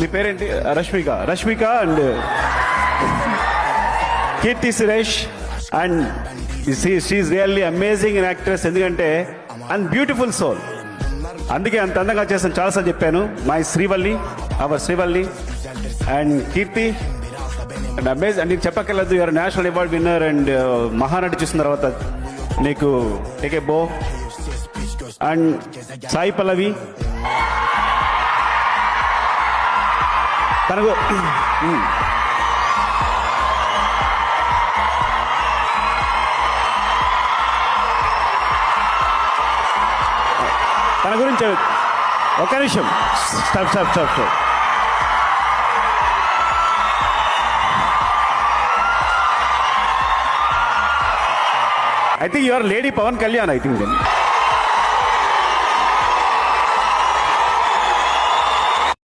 మీ పేరేంటి? Rashmika and Keerthy Suresh. And she's really amazing in actress. ఎందుకంటే and beautiful soul, అందుకే అంత అందంగా చేస్తాను. చాలాసార్లు చెప్పాను. My Srivalli, our Srivalli and Keerthy and amazing. And నీకు చెప్పక్కర్లేదు, you're national award winner. And Mahanati చూసిన తర్వాత నీకు టేకే బో. అండ్ సాయి పల్లవి తనకు తన గురించి ఒక నిమిషం. Stop. I think you are Lady Pawan Kalyan, I think then.